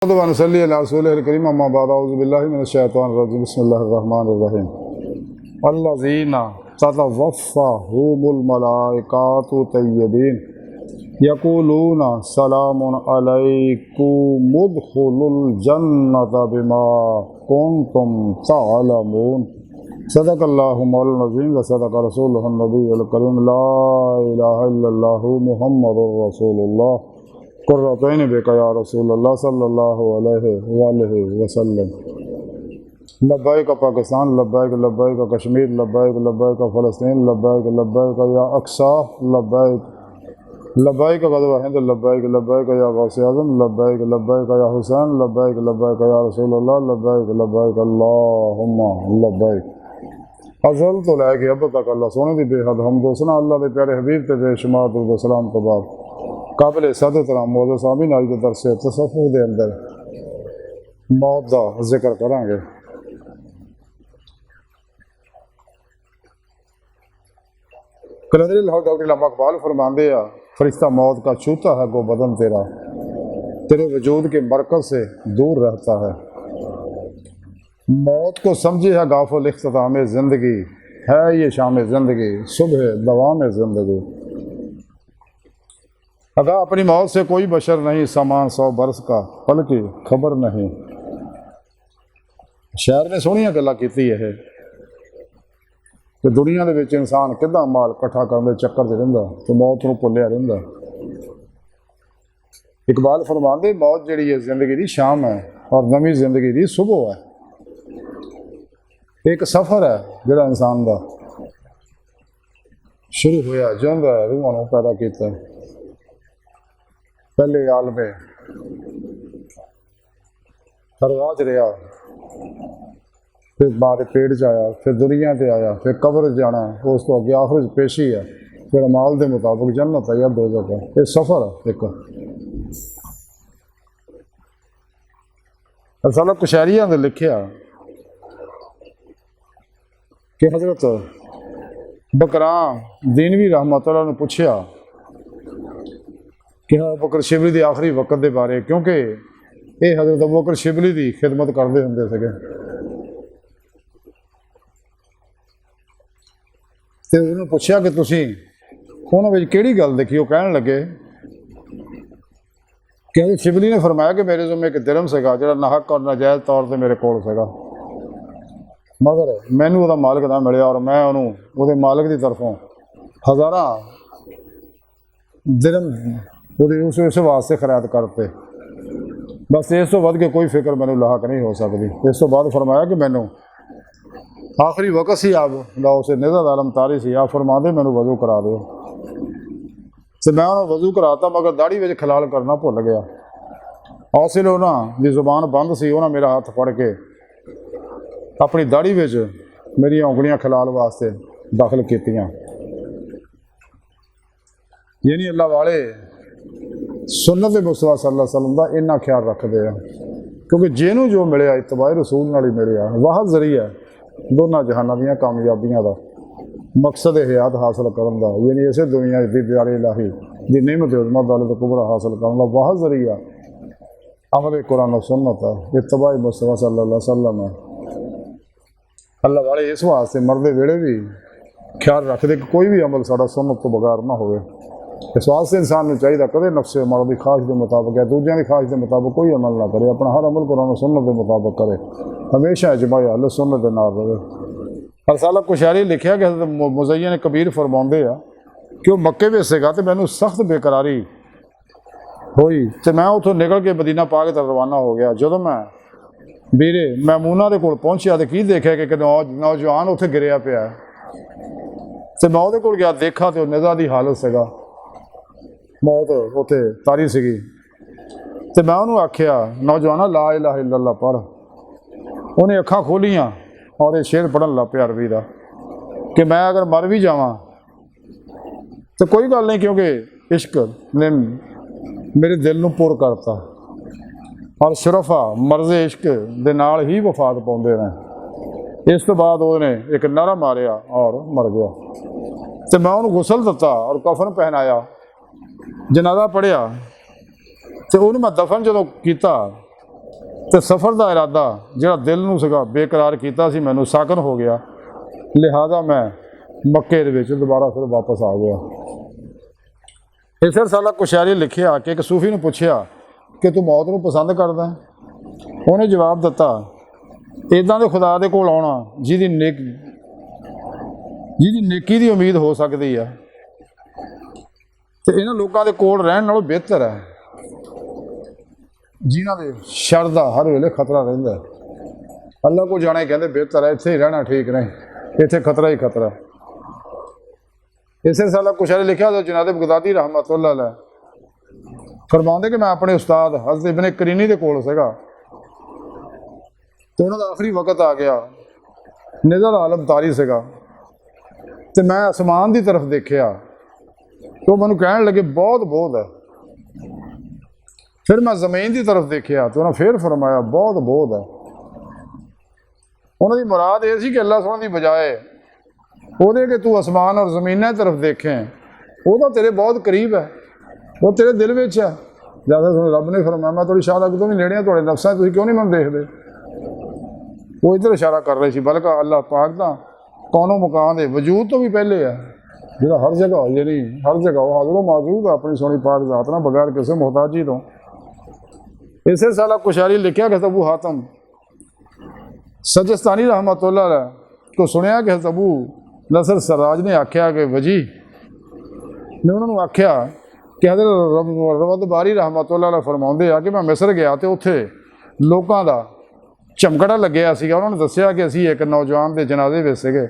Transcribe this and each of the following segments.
वनसल्ली अला रसूलिल करीम अम्मा बाद औज़ु बिल्लाहि मिनश शैतानिर रजीम बिस्मिल्लाहिर रहमानिर रहीम अल्लज़ीना ततवफ़्फ़ाहुमुल मलाइकातु तय्यबीन यक़ूलूना सलामुन अलैकुम उदख़ुलुल जन्नता बिमा कुन्तुम तअलमून सदक़ल्लाहु मौलाना अज़ीम व सदक़ रसूलुहुन नबियुल करीम ला इलाहा इल्लल्लाहु मुहम्मदुर रसूलुल्लाह कुर्रतैन बेका या रसूलल्लाह सल्लल्लाहु अलैहि वसल्लम। लब्बैक पाकिस्तान, लब्बैक लब्बैक कश्मीर, लब्बैक लब्बैक फ़लस्तीन, लब्बैक लब्बैक या अक्सा, लब्बैक लब्बैक ग़ज़वा हिंद, लब्बैक लब्बैक या गौसे आज़म, लब्बैक लब्बैक या हुसैन, लब्बैक लब्बैक या रसूलल्लाह, लब्बैक लब्बैक अल्लाहुम्मा लब्बैक। अज़ल तो लैके अब तक अल्लाह सोने की बेहद हमद सना अल्लाह के प्यारे हबीब ते बेशुमार दुरूद सलाम तो बाद काबिल सद तरह मौजूद सामीन अज के दरस तसव्वुफ़ के अंदर मौत का जिक्र करांगे। कलंदरी लाहौर डॉक्टर इल्लामा इकबाल फरमाते हैं, फरिश्ता मौत का छूता है गो बदन तेरा, तेरे वजूद के मरकज से दूर रहता है। मौत को समझे है गाफिल इख्तिताम ज़िंदगी, है ये शाम ज़िंदगी सुबह दवाम ज़िंदगी। अगर अपनी मौत से कोई बशर नहीं, सामान 100 बरस का पल की खबर नहीं। शायर ने सोहणियां गल्लां कीती है कि दुनिया दे विच इंसान किदां माल इकट्ठा करने चक्कर च रहिंदा ते मौत नूं भुल्लिया रहिंदा। इकबाल फरमांदे मौत जिहड़ी है जिंदगी दी शाम है और नवीं जिंदगी दी सुबह है। एक सफ़र है जिहड़ा इंसान दा शुरू होया जिंदा रूहां नूं पैदा कीता। पहले आलमे हरवाज रहा, फिर बाद पेड़ च आया, फिर दुनिया ते आया, फिर कब्र जाना, उस तो अगे आखिर पेशी है, फिर अमाल के मुताबिक जन्नत है या दोज़ख है। ये सफ़र एक रसाला कुशैरिया ने लिखिया कि हज़रत बकरा दीनवी रहमतुल्लाह ने पूछा कि हाँ बकर शिबली के आखिरी वक्त के बारे, क्योंकि ये हज़रत बकर शिबली की खिदमत करते होंगे थे। तो उन्होंने पूछा कि तुसी उन्होंने किहड़ी गल देखी। वो कहन लगे कि शिबली ने फरमाया कि मेरे ज़िम्मे एक दिरहम सीगा जिहड़ा नाहक और नाजायज़ तौर पर मेरे कोल सीगा, मगर मैनू उहदा मालिक ना मिलिया और मैं उन्होंने उहदे मालिक की तरफों हज़ारां दिरहम उस वास्ते खराद करते। बस इस तो वध के कोई फिक्र मैनू लाक नहीं हो सकती। इस तो बाद फरमाया कि मैनू आखिरी वक्त सी आप उसे निज़त आलम तारी सी, आप फरमा दे मैनू वजू करा दो। तो मैं उन्होंने वजू कराता, मगर दाढ़ी में खलाल करना भुल गया। औसिल उन्होंने दी जुबान बंद सी, उन्होंने मेरा हाथ फड़ के अपनी दाढ़ी में मेरी औंगलियां खलाल वास्ते दाखिल कीतियां। यानी अल्लाह वाले सुन्नत मुस्तफा सल्लल्लाहु अलैहि वसल्लम का इन्ना ख्याल रखते हैं, क्योंकि जिन्हों जो मिले इत्तबाए रसूल नाल ही मिले। वाह जरिया दोनों जहाना दी कामयाबियां का मकसद हयात हासिल करने का, यानी इसे दुनिया की प्यारे इलाही की नेमत उज़्मा दौलत कुबरा हासिल करने का वाह जरिया अमल कुरान और सुन्नत है, इत्तबाए मुस्तफा सल्लल्लाहु अलैहि वसल्लम है। अल्लाह वाले इस वास्ते मरदे वेड़े भी ख्याल रखते कि कोई भी अमल साड़ा सुन्नत तो बगैर ना हो। इस वास्ते इंसान को चाहिए कदे नफ्से मर्द की ख्वाहिश के मुताबिक या दूसरों की ख्वाहिश के मुताबिक कोई अमल ना करे, अपना हर अमल कुरान सुन्नत के मुताबिक करे, हमेशा इजमाए अहले सुन्नत के नाल रहे। रसाला कुशैरी लिखा कि हज़रत मुज़य्यन कबीर फरमाते हैं कि वह मक्के में सीगा तो मैनू सख्त बेकरारी हुई, तो मैं उतों निकल के मदीना पा के रवाना हो गया। जो मैं वीरे मैमूना के कोल पहुंचा तो की देखा कि नौजवान उत्थे गिरिया पिया, तो मैं उहदे कोल गया, देखा तो निज़ा की हालत सीगा, मौत उत्थे तारी सीगी। तो मैं उन्होंने आख्या नौजवाना ला इलाहा इल्लल्लाह पढ़। उन्हें अखां खोलियां और ये शेर पढ़न लग पिया अरबी का कि मैं अगर मर भी जावां तो कोई गल नहीं, क्योंकि इश्क ने मेरे दिल नूं पुर करता और शुरफा मर्ज़े इश्क दे नाल ही वफात पाउंदे ने। इस तो बाद उन्हें एक नारा मारिया और मर गया। तो मैं उन्होंने गुसल दिता और कफन पहनाया, जनाजा पढ़िया, तो उन्होंने मैं दफन जो किया ਤੇ ਸਫ਼ਰ ਦਾ ਇਰਾਦਾ ਜਿਹੜਾ ਦਿਲ ਨੂੰ ਸੀਗਾ ਬੇਕਰਾਰ ਕੀਤਾ ਸੀ, ਮੈਨੂੰ ਸਾਕਨ ਹੋ ਗਿਆ, ਲਿਹਾਜ਼ਾ ਮੈਂ ਮੱਕੇ ਦੇ ਵਿੱਚ ਦੁਬਾਰਾ ਫਿਰ ਵਾਪਸ ਆ ਗਿਆ। ਇਸ ਰਸਾਲਾ ਕੁਸ਼ੈਰੀ ਲਿਖਿਆ ਕਿ ਇੱਕ ਸੂਫੀ ਨੂੰ ਪੁੱਛਿਆ ਕਿ ਤੂੰ ਮੌਤ ਨੂੰ ਪਸੰਦ ਕਰਦਾ? ਉਹਨੇ ਜਵਾਬ ਦਿੱਤਾ, ਇੱਦਾਂ ਦੇ ਖੁਦਾ ਦੇ ਕੋਲ ਆਉਣਾ ਜਿਹਦੀ ਨੇਕੀ ਦੀ ਉਮੀਦ ਹੋ ਸਕਦੀ ਆ, ਤੇ ਇਹਨਾਂ ਲੋਕਾਂ ਦੇ ਕੋਲ ਰਹਿਣ ਨਾਲੋਂ ਬਿਹਤਰ ਹੈ ਜਿਨ੍ਹਾਂ ਦੇ ਸ਼ਰ ਦਾ ਹਰ ਵੇਲੇ ਖਤਰਾ ਰਹਿੰਦਾ। ਅੱਲਾ ਕੋਲ ਜਾਣਾ ਹੀ ਕਹਿੰਦੇ ਬਿਹਤਰ ਹੈ, ਇੱਥੇ ਹੀ ਰਹਿਣਾ ਠੀਕ ਨਹੀਂ, ਇੱਥੇ ਖਤਰਾ ਹੀ ਖਤਰਾ। ਇਸੇ ਰਸਾਲਾ ਕੁਸ਼ੈਰੀ ਲਿਖਿਆ ਤਾਂ ਜਨਾਬ ਬਗਦਾਦੀ ਰਹਿਮਤੁल्लाह अलैह ਫਰਮਾਉਂਦੇ ਕਿ ਮੈਂ ਆਪਣੇ ਉਸਤਾਦ ਹਜ਼ਰਤ ਇਬਨ ਕਰੀਨੀ ਦੇ ਕੋਲ ਸੀਗਾ, ਤੇ ਉਹਨਾਂ ਦਾ ਆਖਰੀ ਵਕਤ ਆ ਗਿਆ, ਨਿਜ਼ਰ ਆਲਮ ਤਾਰੀ ਸੀਗਾ, ਤੇ ਮੈਂ ਅਸਮਾਨ ਦੀ ਤਰਫ ਦੇਖਿਆ ਤੇ ਉਹ ਮੈਨੂੰ ਕਹਿਣ ਲੱਗੇ ਬਹੁਤ ਬਹੁਤ ਹੈ। ਫਿਰ ਮੈਂ ਜ਼ਮੀਨ ਦੀ ਤਰਫ ਦੇਖਿਆ ਤੇ ਉਹਨਾਂ ਫਿਰ ਫਰਮਾਇਆ ਬਹੁਤ ਬਹੁਤ ਹੈ। ਉਹਨਾਂ ਦੀ ਮੁਰਾਦ ਇਹ ਸੀ ਕਿ ਅੱਲਾ ਸੁਣਨ ਦੀ ਬਜਾਏ ਉਹਦੇ ਕਿ ਤੂੰ ਅਸਮਾਨ ਔਰ ਜ਼ਮੀਨਾਂ ਦੀ ਤਰਫ ਦੇਖੇ, ਉਹ ਤਾਂ ਤੇਰੇ ਬਹੁਤ ਕਰੀਬ ਹੈ, ਉਹ ਤੇਰੇ ਦਿਲ ਵਿੱਚ ਹੈ। ਜਿਆਦਾ ਤੁਹਾਨੂੰ ਰੱਬ ਨੇ ਫਰਮਾਇਆ ਮੈਂ ਤੁਹਾਡੀ ਸ਼ਾਹ ਤੋਂ ਵੀ ਨੇੜੇ ਹਾਂ, ਤੁਹਾਡੇ ਨਫਸਾਂ ਤੁਸੀਂ ਕਿਉਂ ਨਹੀਂ ਮੈਨੂੰ ਦੇਖਦੇ? ਉਹ ਇੱਧਰ ਇਸ਼ਾਰਾ ਕਰ ਰਹੇ ਸੀ, ਬਲਕਿ ਅੱਲਾਹ ਪਾਕ ਦਾ ਕੌਨੋ ਮਕਾਨ ਦੇ ਵਜੂਦ ਤੋਂ ਵੀ ਪਹਿਲੇ ਹੈ, ਜਿਹੜਾ ਹਰ ਜਗ੍ਹਾ ਯਾਨੀ ਹਰ ਜਗ੍ਹਾ ਉਹ ਹਾਜ਼ਰ ਮੌਜੂਦ ਹੈ ਆਪਣੀ ਸੋਹਣੀ ਪਾਕ ਜ਼ਾਤ ਨਾਲ, ਬਗੈਰ ਕਿਸੇ ਮੁਹਤਾਜੀ ਤੋਂ। ਇਸੇ ਸਾਲਾ ਕੁਸ਼ੈਰੀ ਲਿਖਿਆ ਕਿ ਅਬੂ ਹਾਤਮ ਸਜਸਤਾਨੀ ਰਹਿਮਤੁल्लाह अलैह को ਸੁਣਿਆ ਕਿ ਅਬੂ ਨਸਰ ਸਰਾਜ ਨੇ ਆਖਿਆ ਕਿ ਵਜੀ ਨੇ ਉਹਨਾਂ ਨੂੰ ਆਖਿਆ ਕਿ ਹਜ਼ਰਤ ਰਵਦ ਬਾਰੀ ਰਹਿਮਤੁल्लाह अलैह ਫਰਮਾਉਂਦੇ ਆ ਕਿ ਮੈਂ ਮਿਸਰ ਗਿਆ ਤੇ ਉੱਥੇ ਲੋਕਾਂ ਦਾ ਝਮਕੜਾ ਲੱਗਿਆ ਸੀਗਾ। ਉਹਨਾਂ ਨੇ ਦੱਸਿਆ ਕਿ ਅਸੀਂ ਇੱਕ ਨੌਜਵਾਨ ਦੇ ਜਨਾਜ਼ੇ ਵਿੱਚ ਸੀਗੇ,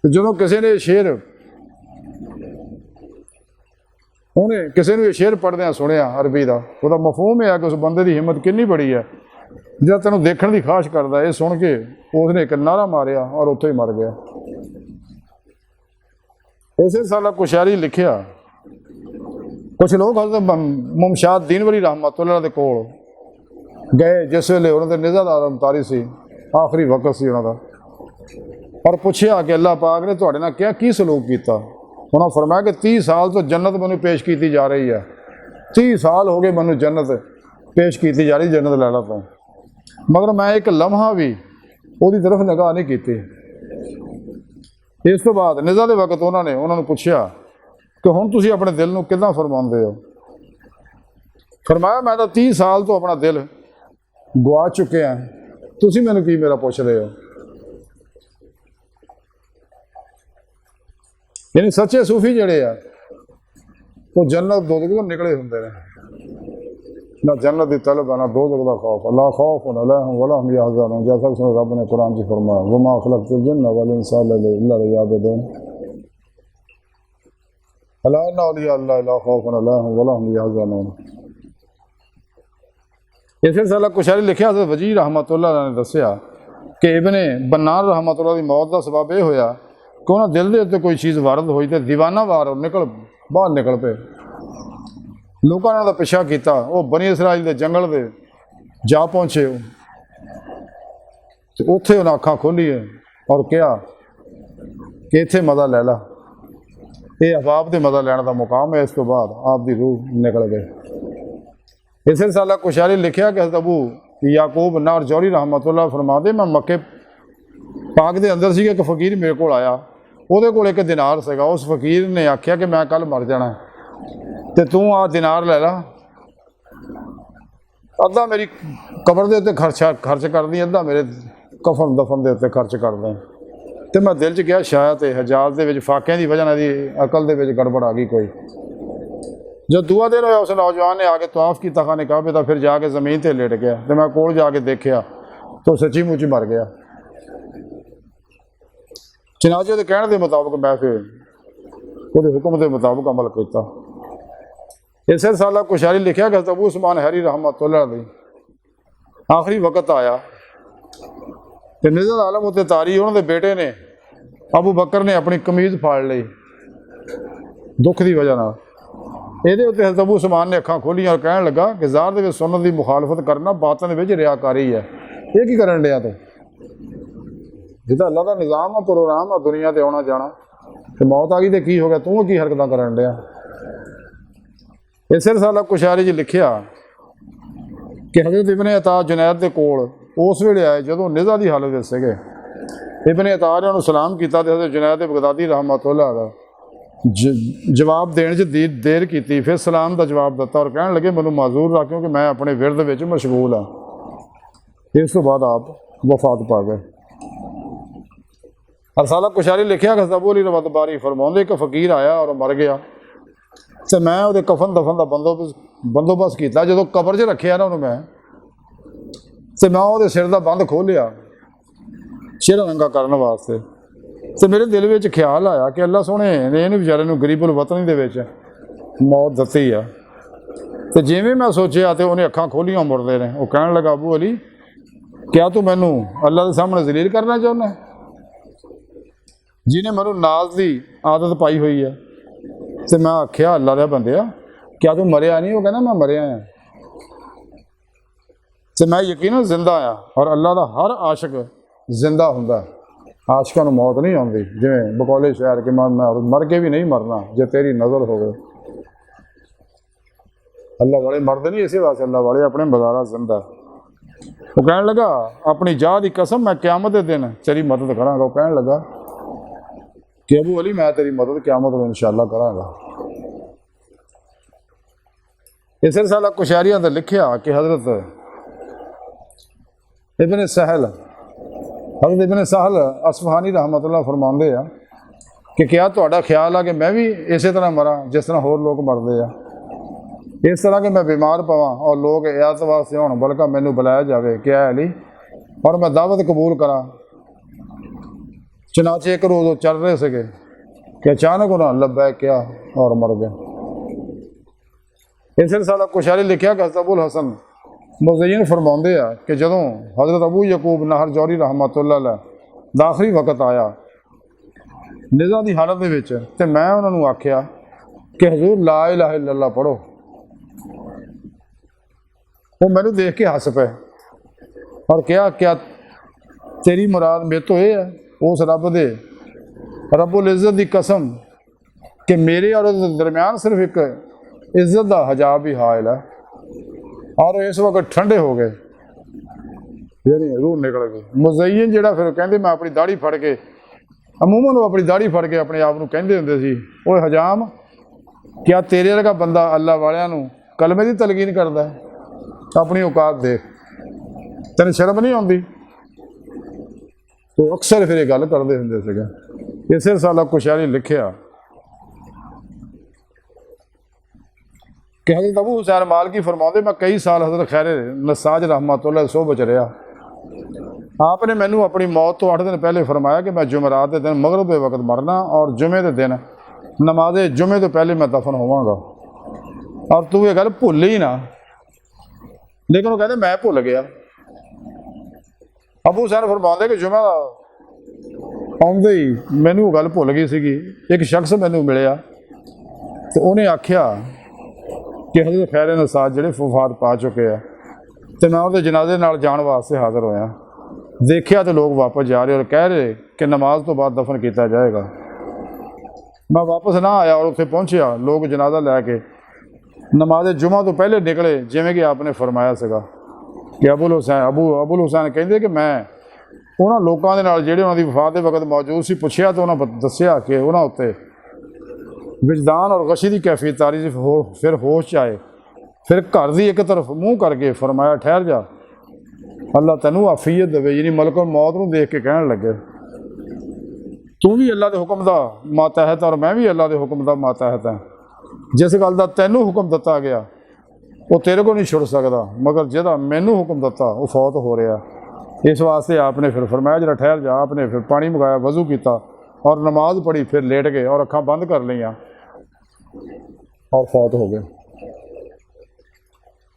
ਜਦੋਂ ਕਿਸੇ ਨੇ ਸ਼ੇਰ ਉਹਨੇ ਕਿਸੇ ਨੂੰ ਇਹ ਸ਼ੇਰ ਪੜ੍ਹਦਿਆਂ ਸੁਣਿਆ ਅਰਬੀ ਦਾ, ਉਹਦਾ ਮਫਹੂਮ ਇਹ ਆ ਕਿ ਉਸ ਬੰਦੇ ਦੀ ਹਿੰਮਤ ਕਿੰਨੀ ਬੜੀ ਹੈ ਜਿਹੜਾ ਤੈਨੂੰ ਦੇਖਣ ਦੀ ਖਾਸ਼ ਕਰਦਾ। ਇਹ ਸੁਣ ਕੇ ਉਸਨੇ ਇੱਕ ਨਾਅਰਾ ਮਾਰਿਆ ਔਰ ਉੱਥੇ ਹੀ ਮਰ ਗਿਆ। ਇਸੇ ਸਾਲਾ ਕੁਸ਼ੈਰੀ ਲਿਖਿਆ ਕੁਛ ਲੋਕ ਹਜ਼ਰਤ ਮੁਮਸ਼ਾਦ ਦੀਨਵਰੀ ਰਹਿਮਤੁल्लाह ਦੇ ਕੋਲ ਗਏ ਜਿਸ ਵੇਲੇ ਉਹਨਾਂ ਦੇ ਨਿਜ਼ਰ ਆਲਮ ਤਾਰੀ ਸੀ, ਆਖਰੀ ਵਕਤ ਸੀ ਉਹਨਾਂ ਦਾ, ਔਰ ਪੁੱਛਿਆ ਕਿ ਅੱਲਾਹ ਪਾਕ ਨੇ ਤੁਹਾਡੇ ਨਾਲ ਕੀ ਸਲੂਕ ਕੀਤਾ? ਉਹਨਾਂ ਫਰਮਾਇਆ ਕਿ 30 ਸਾਲ ਤੋਂ ਜੰਨਤ ਮੈਨੂੰ ਪੇਸ਼ ਕੀਤੀ ਜਾ ਰਹੀ ਹੈ, 30 ਸਾਲ ਹੋ ਗਏ ਮੈਨੂੰ ਜੰਨਤ ਪੇਸ਼ ਕੀਤੀ ਜਾ ਰਹੀ ਜੰਨਤ ਲੈਲਾ ਤੋਂ, ਮਗਰ ਮੈਂ ਇੱਕ ਲਮਹਾ ਵੀ ਉਹਦੀ ਤਰਫ ਨਿਗਾਹ ਨਹੀਂ ਕੀਤੀ। ਇਸ ਤੋਂ ਬਾਅਦ ਨਿਜ਼ਾ ਦੇ ਵਕਤ ਉਹਨਾਂ ਨੂੰ ਪੁੱਛਿਆ ਕਿ ਹੁਣ ਤੁਸੀਂ ਆਪਣੇ ਦਿਲ ਨੂੰ ਕਿੱਦਾਂ ਫਰਮਾਉਂਦੇ ਹੋ? ਫਰਮਾਇਆ ਮੈਂ ਤਾਂ 30 ਸਾਲ ਤੋਂ ਆਪਣਾ ਦਿਲ ਗਵਾ ਚੁੱਕਿਆ, ਤੁਸੀਂ ਮੈਨੂੰ ਕੀ ਮੇਰਾ ਪੁੱਛ ਰਹੇ ਹੋ? ਯਾਨੀ ਸੱਚੇ ਸੂਫੀ ਜਿਹੜੇ ਆ ਉਹ ਜੰਨਤ ਦੋਜ਼ਖ ਤੋਂ ਨਿਕਲੇ ਹੁੰਦੇ ਨੇ, ਨਾ ਜੰਨਤ ਦੀ ਤਲਬ ਹੈ ਨਾ ਦੋਜ਼ਖ ਦਾ ਖੌਫ। ਲਾ ਖੌਫੁਨ ਅਲੈਹਿਮ ਵਲਾ ਹੁਮ ਯahzanun, ਜੈਸਾ ਕਿ ਰੱਬ ਨੇ ਕੁਰਾਨ 'ਚ ਫਰਮਾਇਆ ਵਮਾ ਖਲਕতুਲ जिन्न वल इंसा इल्ला लियअबुदून अला इन्ना औलिया अल्लाह ला खौफुन अलैहिम वला हुम यहज़नून। इसे साला कुशैरी लिखिਆ ਹਜ਼ਰਤ ਵਜੀ ਰਹਿਮਤੁल्लाह अलैह ने ਦੱਸਿਆ ਕਿ ਇਬਨ ਬੰਨਾਨ ਰਹਿਮਤੁल्लाह ਦੀ ਮੌਤ ਦਾ ਸਬਬ ਇਹ ਹੋਇਆ ਕਿ ਉਹਨਾਂ ਦਿਲ ਦੇ ਉੱਤੇ ਕੋਈ ਚੀਜ਼ ਵਾਰਦ ਹੋਈ ਤੇ ਦੀਵਾਨਾ ਵਾਰ ਬਾਹਰ ਨਿਕਲ ਪਏ। ਲੋਕਾਂ ਨੇ ਦਾ ਪਿੱਛਾ ਕੀਤਾ, ਉਹ ਬਨੀ ਇਸਰਾਈਲ ਦੇ ਜੰਗਲ ਦੇ ਜਾ ਪਹੁੰਚੇ ਤੇ ਉੱਥੇ ਉਹਨਾਂ ਅੱਖਾਂ ਖੋਲ੍ਹੀਆਂ ਔਰ ਕਿਹਾ ਕਿ ਇੱਥੇ ਮਜ਼ਾ ਲੈ ਲਾ, ਇਹ ਅਹਬਾਬ ਦੇ ਮਜ਼ਾ ਲੈਣ ਦਾ ਮੁਕਾਮ ਹੈ। ਇਸ ਤੋਂ ਬਾਅਦ ਆਪ ਦੀ ਰੂਹ ਨਿਕਲ ਗਏ। ਇਸੇ ਸਾਲਾ ਕੁਸ਼ੈਰੀ ਲਿਖਿਆ ਕਿ ਹਜ਼ਰਤ ਅਬੂ ਯਾਕੂਬ ਨਾਰ ਜੌਹਰੀ ਰਹਿਮਤੁल्लाह ਫਰਮਾਉਂਦੇ ਮੈਂ ਮੱਕੇ ਪਾਕ ਦੇ ਅੰਦਰ ਸੀਗਾ, ਇੱਕ ਫਕੀਰ ਮੇਰੇ ਕੋਲ ਆਇਆ, ਉਹਦੇ ਕੋਲ ਇੱਕ ਦਿਨਾਰ ਸੀਗਾ। ਉਸ ਫਕੀਰ ਨੇ ਆਖਿਆ ਕਿ ਮੈਂ ਕੱਲ੍ਹ ਮਰ ਜਾਣਾ ਤੇ ਤੂੰ ਆਹ ਦਿਨਾਰ ਲੈ ਲਾ, ਅੱਧਾ ਮੇਰੀ ਕਬਰ ਦੇ ਉੱਤੇ ਖਰਚ ਕਰਦੀ, ਅੱਧਾ ਮੇਰੇ ਕਫਨ ਦਫਨ ਦੇ ਉੱਤੇ ਖਰਚ ਕਰਦਾ। ਤੇ ਮੈਂ ਦਿਲ 'ਚ ਕਿਹਾ ਸ਼ਾਇਦ ਇਹ ਹਜਾਜ਼ ਦੇ ਵਿੱਚ ਫਾਕਿਆਂ ਦੀ ਵਜ੍ਹਾ ਨਾਲ ਇਹਦੀ ਅਕਲ ਦੇ ਵਿੱਚ ਗੜਬੜ ਆ ਗਈ ਕੋਈ। जब दुआ दे रहा उस नौजवान ने आके तवाफ़ किया खाने काबे दा, फिर जाके ज़मीन से लेट गया तो मैं कोल जाके देखा तो सच्ची मुची मर गया। चनाजे के कहने के मुताबिक मैं फिर वो हुक्म के मुताबिक अमल किया। इस साला कुशैरी लिखा कि अबू उस्मान हैरी रहमतुल्लाह अलैह आखिरी वक्त आया तो निज़र आलम उत्ते तारी उन्होंने बेटे ने अबू बकर ने अपनी कमीज़ फाड़ ली दुख की वजह नाल। ਇਹਦੇ ਉੱਤੇ ਹਜ਼ਰਤ ਅਬੂ ਉਸਮਾਨ ਨੇ ਅੱਖਾਂ ਖੋਲ੍ਹੀਆਂ ਔਰ ਕਹਿਣ ਲੱਗਾ ਕਿ ਜ਼ਾਹਰ ਦੇ ਵਿੱਚ ਸੁਨਨਤ ਦੀ ਮੁਖਾਲਫਤ ਕਰਨਾ ਬਾਤਨ ਦੇ ਵਿੱਚ ਰਿਆਕਾਰੀ ਹੈ। ਇਹ ਕੀ ਕਰਨ ਡਿਆ ਤੂੰ? ਜਿਹਦਾ ਅੱਲਾ ਦਾ ਨਿਜ਼ਾਮ ਆ, ਪ੍ਰੋਗਰਾਮ ਆ, ਦੁਨੀਆ ਤੇ ਆਉਣਾ ਜਾਣਾ, ਤੇ ਮੌਤ ਆ ਗਈ ਤੇ ਕੀ ਹੋ ਗਿਆ? ਤੂੰ ਕੀ ਹਰਕਤਾਂ ਕਰਨ ਡਿਆ? ਇਸੇ ਰਸਾਲਾ ਕੁਸ਼ੈਰੀ 'ਚ ਲਿਖਿਆ कि हज़रत इब्ने अता जुनैद के कोल उस वेले आए जदों निज़ा की हालत विच सीगे। इब्ने अता ने उन्होंने सलाम किया तो हज़रत जुनैद बगदादी रहमतुल्लाह अलैह जवाब देने च देर की, फिर सलाम का जवाब दिता और कह लगे मैनू माजूर रख क्योंकि मैं अपने विरद विच मशगूल हाँ। इस तो बाद आप वफात पा गए। रसाला कुशारी लिखिया गज़ब अली रवतबारी फरमाउंदे एक फकीर आया और मर गया तो मैं वो कफन दफन का बंदोबस्त किया। जो कबर च रखे ना उन्होंने मैं वो सिर का बंद खोलिया चेहरा नंगा करने वास्ते। तो मेरे दिल में ख्याल आया कि अल्लाह सोहने ने इन्हें बेचारे गरीबुल वतनी दे मौत दती आ। तो जिमें मैं सोचा तो उन्हें अखां खोलियां मुड़ते ने। वो कह लगा अबू अली क्या तू मैनू अल्लाह के सामने जलील करना चाहुंदा है जिन्हें मैनू नाज की आदत पाई हुई है। तो मैं आख्या अल्लाह दे बंदिया क्या तू मरिया नहीं? वो कहना मैं मरिया हाँ। तो मैं यकीनन जिंदा आ और अल्लाह का हर आशिक जिंदा हुंदा। आशिकां नूं मौत नहीं आउंदी जिवें बकौले शहर के मैं मर के भी नहीं मरना जे तेरी नज़र हो गए। अल्लाह वाले मरते नहीं इसे वास्ते, अल्लाह वाले अपने बजारा जिंदा। वो कह लगा अपनी जाह की कसम मैं क़यामत के दिन तेरी मदद करांगा। वो कह लगा कि अबू अली मैं तेरी मदद क़यामत में इंशाअल्लाह करांगा। इस रिसाला कुशारिया ने लिखिया कि हज़रत इब्ने सहल असफहानी रहमतुल्लाह फरमाते हैं कि क्या तुहाडा ख्याल है कि मैं भी इस तरह मरा जिस तरह होर लोग मरते हैं, इस तरह कि मैं बीमार पवां और लोग इयादत वास्ते होण बल्कि मैनू बुलाया जाए कि ऐ अली और मैं दावत कबूल करा। चनाचे एक रोज़ चल रहे थे कि अचानक उन्होंने लब्बैक किया और मर गए। इस रिसाला कुशारी लिखिया कि अबुल हसन मुज़य्यन फरमाते हैं कि जदों हज़रत अबू यकूब नाहर जौहरी रहमतुल्लाह अलैह दा आखिरी वक्त आया निज़ा की हालत दे विच ते मैं उन्होंने आख्या कि हजूर ला इलाहा इल्लल्लाह पढ़ो। वो मैनू देख के हस पे और क्या तेरी मुराद मेरे तो यह है उस रब दे रब्बुल इज़्ज़त की कसम कि मेरे और उसके दरम्यान सिर्फ एक इज़्ज़त का हजाब ही हायल है और इस वक्त ठंडे हो गए यानी रूह निकल गई। मुज़य्यन जिहड़ा फिर कहते मैं अपनी दाढ़ी फड़ के अमूमन वो अपनी दाढ़ी फड़ के अपने आप को कहते होंगे सी ओए हजाम क्या तेरे वर्गा बंदा अल्लाह वालियां नूं कलमे की तलकीन करता है? अपनी औकात देख, तेन शर्म नहीं आती? तो अक्सर फिर ये गल करते होंगे सीगे। इस रिसाला कुशारी लिखिया कि हज़रत अबू हुसैन मालकी फरमाते मैं कई साल हज़रत खैर नसाज रहमतुल्लाह सोहबत रहा। आपने मैनू अपनी मौत तो 8 दिन पहले फरमाया कि मैं जुमरात के दिन मगरब के वक्त मरना और जुमे के दिन नमाज़े जुमे तो पहले मैं दफन होवांगा और तू ये गल भुल ही ना। लेकिन वो कहते मैं भुल गया। अबू हुसैन फरमाते कि जुमा आउंदे ही मैनू गल भुल गई सी। एक शख्स मैनू मिलिया तो उन्हें आख्या कि हज़रत खैर नसाज जिहड़े वफात पा चुके हैं तो मैं उहदे जनाजे नाल जाण वास्ते हाज़र होया। देखिया तो लोग वापस जा रहे और कह रहे कि नमाज तो बाद दफन किया जाएगा। मैं वापस ना आया और उत्थे पहुँचया लोग जनाजा लैके नमाज जुमा तो पहले निकले जिवें कि आपने फरमाया सीगा कि अबुल हुसैन कहते कि मैं उन्होंने लोगों के नाल जिहड़े उन्होंने वफात के वक्त मौजूद सी पुछया तो उन्होंने दस्सिया कि उन्होंने उत्ते विजदान और गशी की कैफियत तारी फिर होश च आए। फिर घर की एक तरफ मूँह करके फरमाया ठहर जा अल्लाह तैनू आफियत देवे। यानी मलकुल मौत नूं देख के कहन लगे तू भी अल्लाह के हुक्म का मातहत और मैं भी अल्लाह के हुक्म का मातहत है। जिस गल का तैनू हुक्म दिता गया वो तेरे को नहीं छुड़ सकता मगर जिहदा मैनू हुक्म दिता वो फौत हो रहा। इस वास्ते आपने फिर फरमाया जरा ठहर जा। आपने फिर पानी मंगाया वजू किया और नमाज पढ़ी फिर लेट गए और अखां बंद कर लियां और फौत हो गए।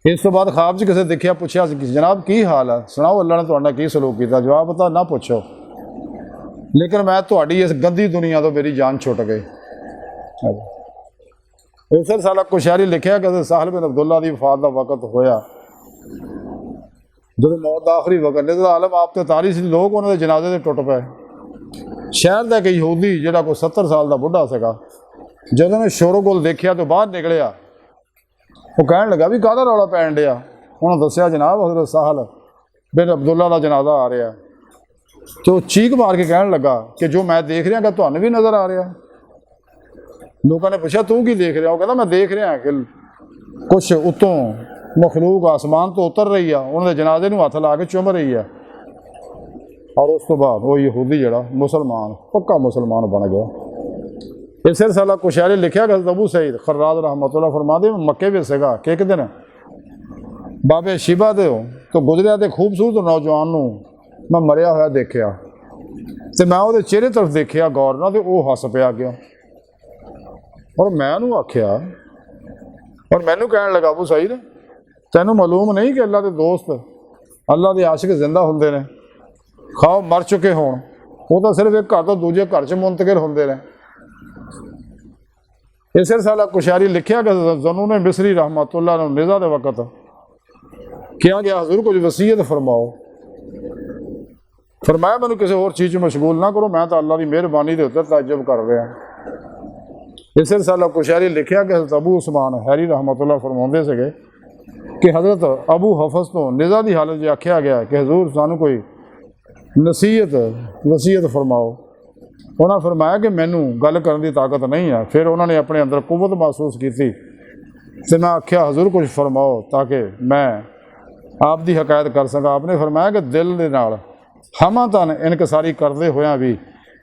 इस तो बाद ख्वाब च किसी देखिया पूछया जनाब की हाल है सुनाओ अल्लाह ने तुहाडे नाल की सलूक किया? जवाब पता ना पूछो लेकिन मैं तुहाडी इस गंदी दुनिया तो मेरी जान छुट गई। इस रिसाला कुशारी लिखिया कि साहिल बिन अब्दुल्ला की वफात का वक्त होया जो मौत का आखिरी वक्त निज़र आलम आप तो तारी सी लोग उन्होंने जनाजे से टुट पे। शहर का एक यहूदी जिहड़ा कोई 70 साल का बुढ़ा सीगा जब मैं शोरो कोल देखिया तो बाहर निकलिया वो कहन लगा भी काहदा रौला पैन दिया उन्होंने दसिया जनाब हज़रत साहल बिन अब्दुल्ला का जनाजा आ रहा। तो चीख मार के कहने लगा कि जो मैं देख रहा, क्या तुहानू भी नज़र आ रहा? लोगों ने पूछा तू की देख रहा? वो कहता मैं देख रहा कि कुछ उत्तों मखलूक आसमान तो उतर रही है, उन्होंने जनाजे नूं हथ ला के चुम रही है। और उस तो बाद वो यहूदी जड़ा मुसलमान पक्का मुसलमान बन गया। इस सिलसिला कुशैरी लिखा कि अबू सईद खर्राज रहमतुल्लाह फरमाते मक्के में सीगा कि एक दिन बाबे शिबा दे तो गुजरिया तो खूबसूरत नौजवान नूं मैं मरिया होया देखिया, तो मैं वो चेहरे तरफ देखिया गौर ना, तो वह हस पिया गया। और मैं उन्होंने आख्या और मैनू कह लगा अबू सईद तैनू मालूम नहीं कि अल्लाह के दोस्त अल्लाह के आशिक जिंदा होंदे ने, खाओ मर चुके होण, वो तो सिर्फ एक घर तो दूजे घर च मुंतकिल होंदे ने। इस सिलसिला कुशैरी लिखिया कि ज़नून मिस्री रहमतुल्लाह नूं निज़ा दे वक़्त कहा गया हजूर कुछ वसीयत फरमाओ। फरमाया मैनू किसी होर चीज़ मशगूल ना करो, मैं तो अल्लाह की मेहरबानी के उत्ते ताज्जुब कर रहा। इस सिलसिला कुशैरी लिखिया कि हज़रत अबू उस्मान हैरी रहमतुल्लाह फरमाते थे कि हज़रत अबू हफस तो निज़ा की हालत में आख्या गया कि हजूर सानू कोई वसीयत फरमाओ। उन्होंने फरमाया कि मैनू गल करने की ताकत नहीं है। फिर उन्होंने अपने अंदर कुव्वत महसूस की तो मैं आख्या हजूर कुछ फरमाओ ताकि मैं आप दी हकायत कर सका। आपने फरमाया कि दिल के नाल हमा तन इनकसारी करते हुए भी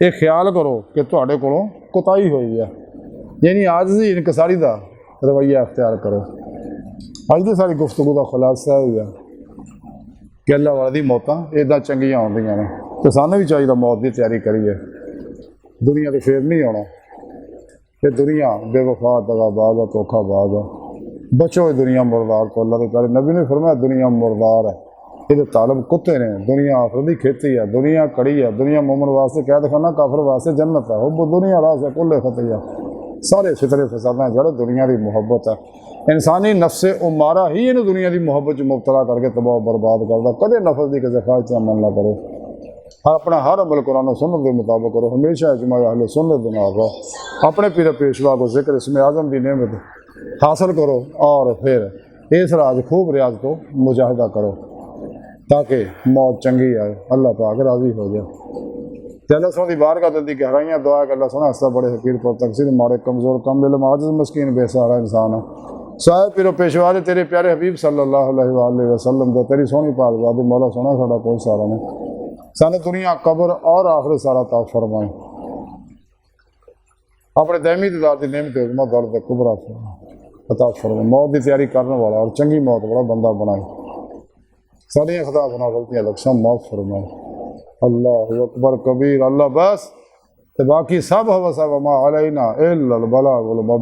ये ख्याल करो कि तुहाडे कोलों कोताही हुई है, यानी आजिज़ी इनकसारी का रवैया अख्तियार करो। अज की सारी गुफ्तगू का खुलासा हुई है कि अल्लाह वाले दी मौतां इदां चंगियां आउंदियां ने, तो सानू भी चाहिए मौत की तैयारी करिए। दुनिया तो फिर नहीं आना, ये दुनिया बेवफा दगाबाज है, धोखाबाज है। बचो ये दुनिया मुर्दार तो। अल्लाह के प्यारे नबी ने फरमाया दुनिया मुर्दार है, ये तालब कुत्ते ने। दुनिया आखिरत की खेती है, दुनिया कड़ी है, दुनिया मोमन वास्ते कैद खाना, काफिर वास्ते जन्नत है। वो दुनिया रास है कुल्ले खतिया, सारे फितरे फसादा जड़ दुनिया की मुहब्बत है। इंसानी नफ्से उमारा ही इन दुनिया की मुहब्बत मुबतला करके तबाह बर्बाद करता। कदे नफस की किसी ख्वाहिश से अमल ना करो, अपना हर अमल कुरान सुन्नत के मुताबिक करो। हमेशा इजमा अहले सुन्नत के नाल रहो, अपने पीर पेशवा को जिक्र इसमें आज़म की नेमत हासिल करो और फिर इस राज खूब रियाज को मुजाहिदा करो ताकि मौत चंगी आए, अल्लाह पाक राजी हो जाए। अल्लाह सोना की बारगाह दिल की गहराइयाँ दुआ कर अल्लाह सोना हस्ता बड़े हकीर पर तकसीर मारे कमज़ोर कम दिल माजिज़ मस्कीन बेसहारा इंसान है। साहिब पीरो पेशवा दे तेरे प्यारे हबीब सल्लल्लाहु अलैहि वसल्लम दे तेरी सोहनी पाक ज़ात मौला सोना साडा कोई सारा नहीं, साने दुनिया कब्र और आखिर सारा ताक़ फरमाए। अपने दैमी दिदार की नेमत उज़्मा दौलत कुबरा अता फरमाए। मौत की तैयारी करने वाला और चंगी मौत वाला बंदा बनाए। सारियां खता गुनाह गलतियां लक्ष्य माफ़ फरमाए। अल्लाहु अकबर कबीर। अल्लाह बस ते बाकी सब हवा सब मा अलैना इल्लल बलागुल मुबीन।